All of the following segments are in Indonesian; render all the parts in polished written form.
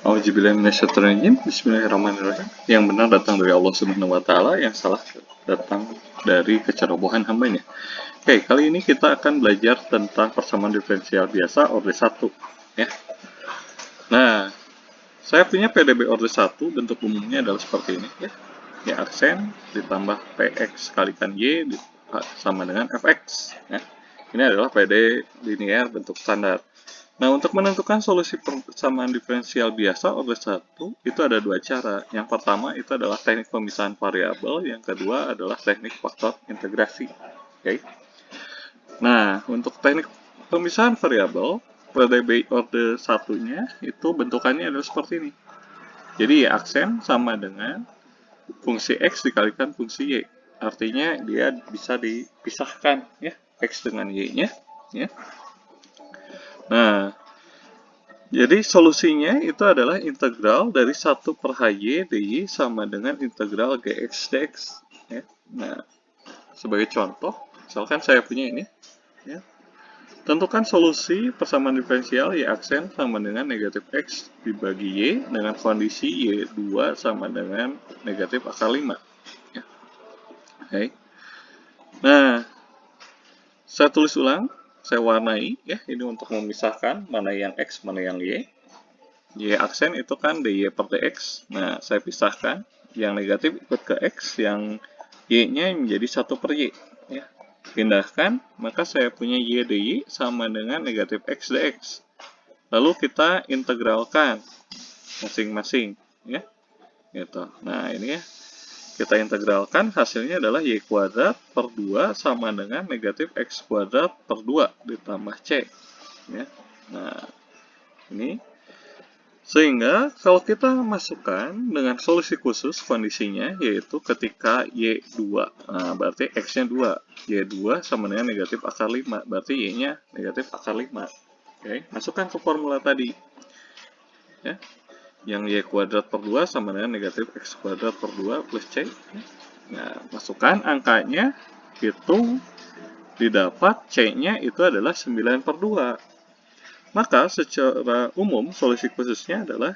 Auzubillahiminasyaitonirrajim. Bismillahirrahmanirrahim. Yang benar datang dari Allah Subhanahu wa taala, yang salah datang dari kecerobohan hambanya. Oke, kali ini kita akan belajar tentang persamaan diferensial biasa order 1 ya. Nah, saya punya PDB order 1, bentuk umumnya adalah seperti ini ya. Y aksen ditambah PX kalikan Y sama dengan FX ya. Ini adalah PD linear bentuk standar. Nah, untuk menentukan solusi persamaan diferensial biasa order 1 itu ada dua cara. Yang pertama itu adalah teknik pemisahan variabel, yang kedua adalah teknik faktor integrasi. Oke. Nah, untuk teknik pemisahan variabel, PDB order 1-nya itu bentukannya adalah seperti ini. Jadi Y aksen sama dengan fungsi X dikalikan fungsi Y. Artinya dia bisa dipisahkan ya, X dengan Y-nya ya. Nah, jadi solusinya itu adalah integral dari 1 per HY dy sama dengan integral Gx dx. Ya. Nah, sebagai contoh, misalkan saya punya ini. Ya. Tentukan solusi persamaan diferensial Y aksen sama dengan negatif X dibagi Y dengan kondisi Y2 sama dengan negatif akar 5. Ya. Okay. Nah, saya tulis ulang. Saya warnai ya, ini untuk memisahkan mana yang X, mana yang Y. Y aksen itu kan dy per dx. Nah, saya pisahkan. Yang negatif ikut ke X, yang Y-nya menjadi 1 per Y. Ya. Pindahkan, maka saya punya Y dy sama dengan negatif X dx. Lalu kita integralkan masing-masing. Ya. Gitu. Nah, ini ya. Kita integralkan, hasilnya adalah Y kuadrat per 2 sama dengan negatif X kuadrat per 2 ditambah C. Ya. Nah, ini. Sehingga kalau kita masukkan dengan solusi khusus kondisinya, yaitu ketika Y2, nah, berarti X-nya 2. Y2 sama dengan negatif akar 5, berarti Y-nya negatif akar 5. Oke, masukkan ke formula tadi. Ya. Yang Y kuadrat per 2 sama dengan negatif X kuadrat per 2 plus C. Nah, masukkan angkanya, hitung, didapat C-nya itu adalah 9 per 2. Maka secara umum solusi khususnya adalah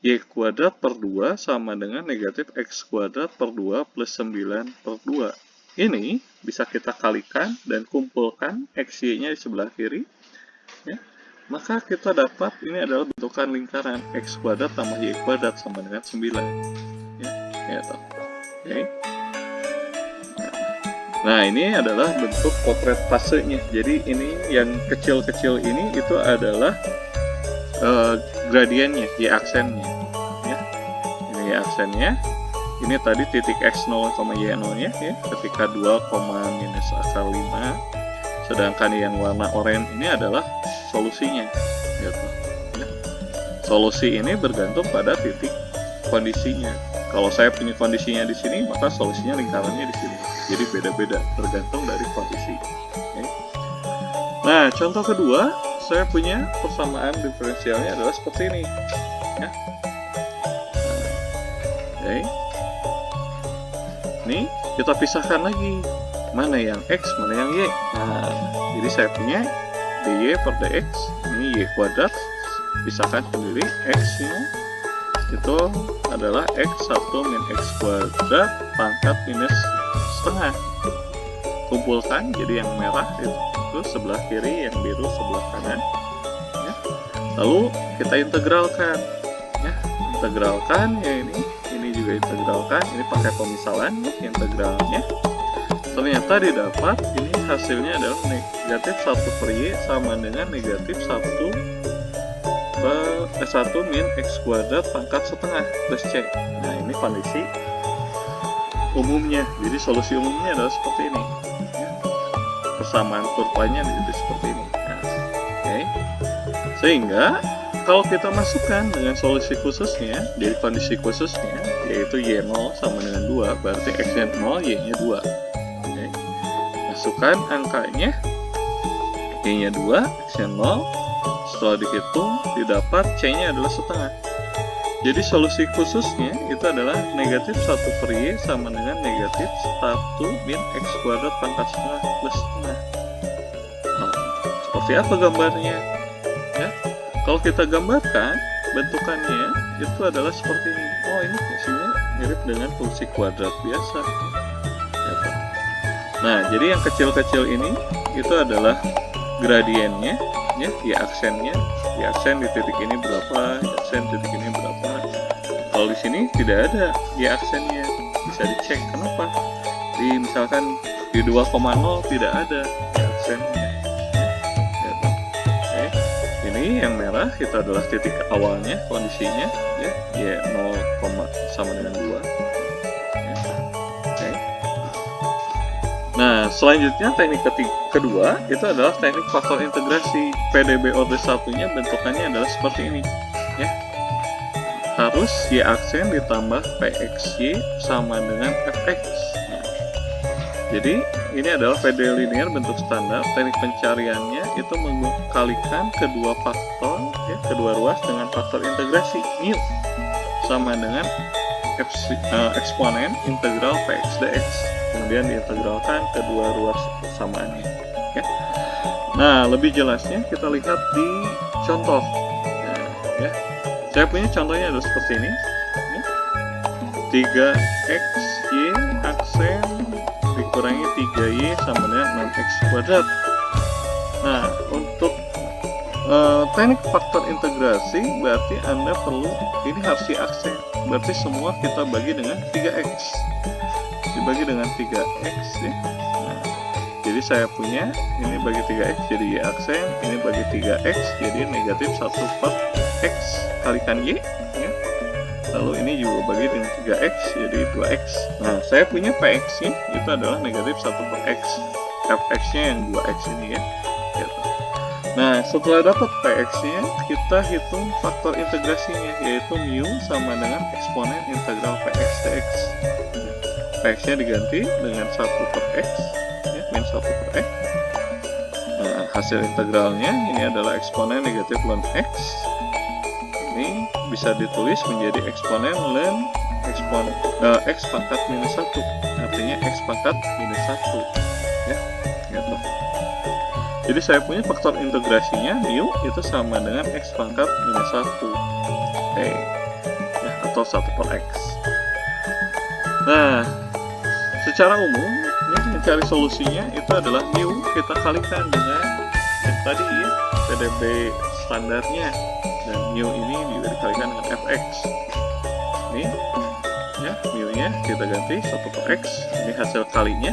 Y kuadrat per 2 sama dengan negatif X kuadrat per 2 plus 9 per 2. Ini bisa kita kalikan dan kumpulkan X-Y-nya di sebelah kiri. Ya. Maka kita dapat ini adalah bentukan lingkaran X kuadrat tambah Y kuadrat sama dengan 9. Ya, gitu. Oke. Nah, ini adalah bentuk potret fasenya. Jadi ini yang kecil-kecil ini itu adalah gradiennya, Y aksennya. Ya. Ini Y aksennya. Ini tadi titik X0, Y0-nya ya, ketika 2, minus akar 5. Sedangkan yang warna oranye ini adalah solusinya. Gitu. Ya. Solusi ini bergantung pada titik kondisinya. Kalau saya punya kondisinya di sini, maka solusinya lingkarannya di sini. Jadi beda-beda, tergantung dari kondisi. Okay. Nah, contoh kedua, saya punya persamaan diferensialnya adalah seperti ini. Ya. Okay. Ini kita pisahkan lagi. Mana yang X, mana yang Y. Nah, jadi saya punya dy per dx, ini Y kuadrat, pisahkan sendiri, X-nya itu adalah X1 min X kuadrat pangkat minus setengah. Kumpulkan, jadi yang merah itu sebelah kiri, yang biru sebelah kanan. Ya. Lalu kita integralkan. Ya. Integralkan, ya ini juga integralkan, ini pakai pemisahan ya, integralnya. Ternyata didapat ini hasilnya adalah negatif 1 per Y sama dengan negatif 1 min X kuadrat pangkat setengah plus C. Nah, ini kondisi umumnya. Jadi solusi umumnya adalah seperti ini. Ya. Persamaan kurvanya jadi seperti ini. Nah, okay. Sehingga kalau kita masukkan dengan solusi khususnya, jadi kondisi khususnya, yaitu Y0 sama dengan 2, berarti X-nya 0, Y-nya 2. Masukkan angkanya, Y-nya 2, X-nya 0. Setelah dihitung, didapat C-nya adalah setengah. Jadi solusi khususnya itu adalah negatif 1 per Y sama dengan negatif 1 min X kuadrat pangkat setengah plus setengah. Nah, seperti apa gambarnya? Ya. Kalau kita gambarkan, bentukannya itu adalah seperti ini. Oh, ini sebenarnya mirip dengan fungsi kuadrat biasa. Gitu. Nah, jadi yang kecil-kecil ini itu adalah gradiennya, ya, y aksennya, y aksen di titik ini berapa, y aksen titik ini berapa. Kalau di sini tidak ada y aksennya, bisa dicek kenapa. Misalkan di 2,0 tidak ada y aksennya. Gitu. Oke. Ini yang merah itu adalah titik awalnya, kondisinya, ya, y 0, sama dengan 2. Nah, selanjutnya teknik kedua itu adalah teknik faktor integrasi. PDB order satunya bentukannya adalah seperti ini, ya. Harus y aksen ditambah pxy sama dengan fx. Nah, jadi ini adalah PD linear bentuk standar. Teknik pencariannya itu mengkalikan kedua faktor, ya, kedua ruas dengan faktor integrasi mu sama dengan eksponen integral px dx. Kemudian diintegralkan kedua ruas persamaannya, ya. Nah, lebih jelasnya kita lihat di contoh. Nah, ya, saya punya contohnya adalah seperti ini, ya. 3x y aksen dikurangi 3y sama dengan 6x kuadrat. Nah, untuk teknik faktor integrasi berarti Anda perlu, ini harus y aksen, berarti semua kita bagi dengan 3x, dibagi dengan 3x, ya. Nah, jadi saya punya ini bagi 3x jadi y aksen, ini bagi 3x jadi negatif 1/x kalikan y, ya. Lalu ini juga bagi dengan 3x jadi 2x. Nah, saya punya px nya itu adalah negatif 1/x, fx nya yang 2x ini, ya. Gitu. Nah, setelah dapat px nya kita hitung faktor integrasinya, yaitu mu sama dengan eksponen integral px dx. X-nya diganti dengan 1/x, ya, min 1/x. Nah, hasil integralnya ini adalah eksponen negatif ln x. Ini bisa ditulis menjadi eksponen ln x pangkat minus 1. Artinya x pangkat minus 1. Ya, gitu. Jadi saya punya faktor integrasinya mu itu sama dengan x pangkat minus 1. Oke. Ya, atau 1/x. Nah, secara umum, ya, mencari solusinya itu adalah mu kita kalikan dengan yang tadi, ya, PDB standarnya, dan mu ini juga dikalikan dengan fx. Ini, ya, mu nya kita ganti 1/x, ini hasil kalinya,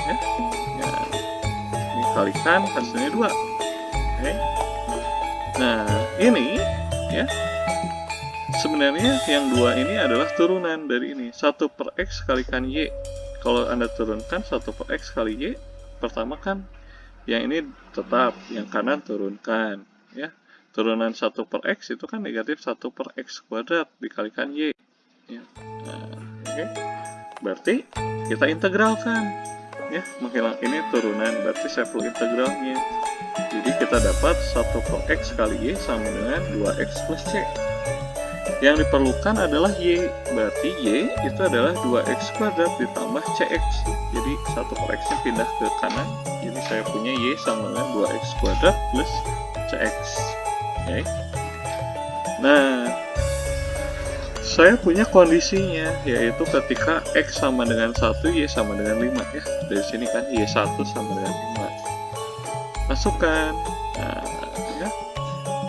ya. Ya, ini kalikan hasilnya 2. Oke. Nah, ini, ya, sebenarnya yang 2 ini adalah turunan dari ini, 1/x kalikan y. Kalau Anda turunkan 1/x kali y, pertama kan yang ini tetap, yang kanan turunkan, ya. Turunan 1/x itu kan negatif 1/x kuadrat dikalikan y, ya. Nah, oke. Berarti kita integralkan, ya, menghilang ini turunan, berarti saya perlu integralnya. Jadi kita dapat 1/x kali y sama dengan 2x plus c. Yang diperlukan adalah y, berarti y itu adalah 2x kuadrat ditambah cx. Jadi 1/x nya pindah ke kanan, jadi saya punya y sama dengan 2x kuadrat plus cx. Oke. Nah, saya punya kondisinya, yaitu ketika x sama dengan 1, y sama dengan 5, ya. Dari sini kan y 1 sama dengan 5. Masukkan. Nah, ya.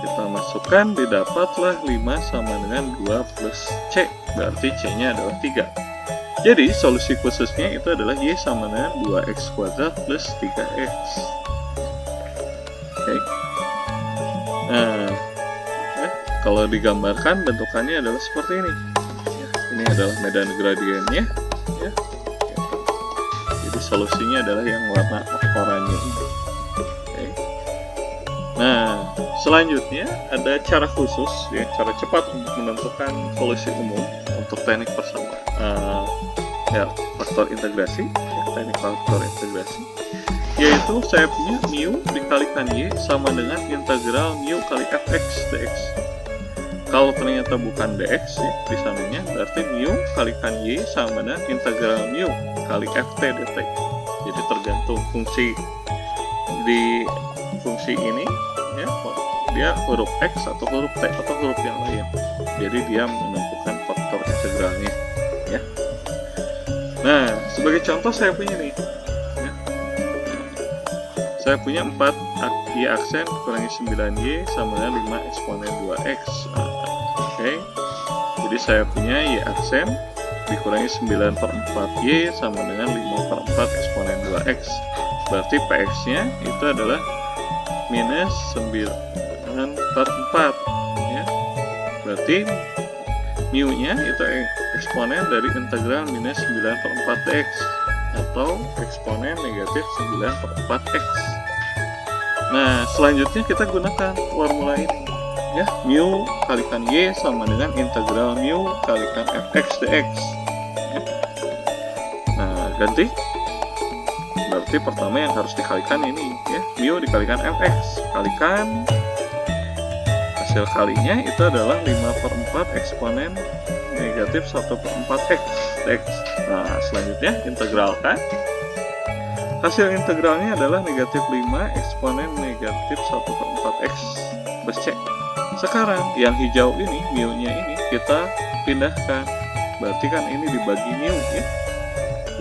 Kita masukkan, didapatlah 5 sama dengan 2 plus C, berarti C-nya adalah 3. Jadi solusi khususnya itu adalah Y sama dengan 2x kuadrat plus 3x. Oke. Nah, ya, kalau digambarkan bentukannya adalah seperti ini. Ya, ini adalah medan gradiennya, ya. Jadi solusinya adalah yang warna oranye ini. Oke. Nah, selanjutnya ada cara khusus, ya, cara cepat untuk menentukan solusi umum untuk teknik persamaan, ya, faktor integrasi, ya, teknik faktor integrasi, yaitu saya punya mu dikalikan y sama dengan integral mu kali fx dx. Kalau ternyata bukan dx, ya, di sananya, berarti mu kalikan y sama dengan integral mu kali ft dt. Jadi tergantung fungsi di fungsi ini, ya, dia huruf X atau huruf T atau huruf yang lain. Jadi dia menentukan faktor integralnya ya. Nah, sebagai contoh saya punya nih ya. Saya punya 4 Y aksen kurangi 9Y sama dengan 5 eksponen 2X. Oke. Jadi saya punya Y aksen dikurangi 9/4Y sama dengan 5/4 eksponen 2X. Berarti PX-nya itu adalah minus 9/4 ya. Berarti mu-nya itu eksponen dari integral minus 9/4x atau eksponen negatif 9/4x. Nah, selanjutnya kita gunakan formula ini ya, mu kalikan y sama dengan integral mu kalikan fx dx ya. Nah, ganti. Berarti pertama yang harus dikalikan ini ya, mu dikalikan fx kalikan hasil kalinya itu adalah 5/4 eksponen negatif 1/4x dx. Nah, selanjutnya integralkan. Hasil integralnya adalah negatif 5 eksponen negatif 1/4x plus c. Sekarang yang hijau ini, mu-nya ini kita pindahkan. Berarti kan ini dibagi mu ya.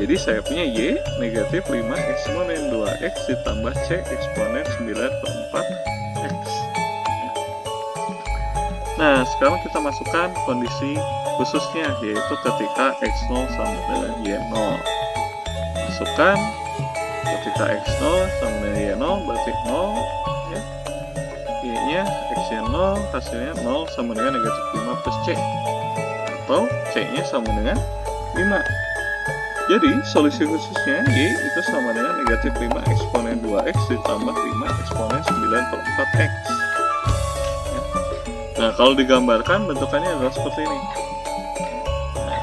Jadi saya punya y negatif 5 eksponen 2x ditambah c eksponen 9/4x. Nah, sekarang kita masukkan kondisi khususnya, yaitu ketika x0 sama dengan y0. Masukkan ketika x0 sama dengan y0 berarti 0 ya. Y-nya x-nya 0, hasilnya 0 sama dengan negatif 5 plus c, atau c-nya sama dengan 5. Jadi solusi khususnya y itu sama dengan negatif 5 eksponen 2x ditambah 5 eksponen 9/4x ya. Nah, kalau digambarkan bentukannya adalah seperti ini. Nah,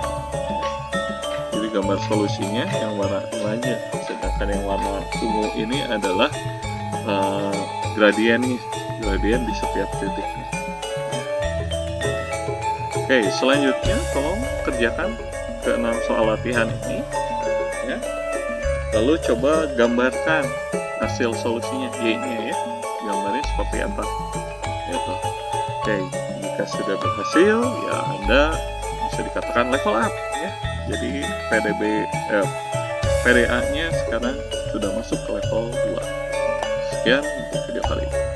jadi gambar solusinya yang warna oranye, sedangkan yang warna ungu ini adalah gradien di setiap titiknya. Oke, selanjutnya tolong kerjakan ke-6 soal latihan ini ya. Lalu coba gambarkan hasil solusinya y-nya ya. Gambarnya seperti apa gitu. Oke, jika sudah berhasil ya Anda bisa dikatakan level up ya. Jadi PDA nya sekarang sudah masuk ke level 2. Sekian untuk video kali ini.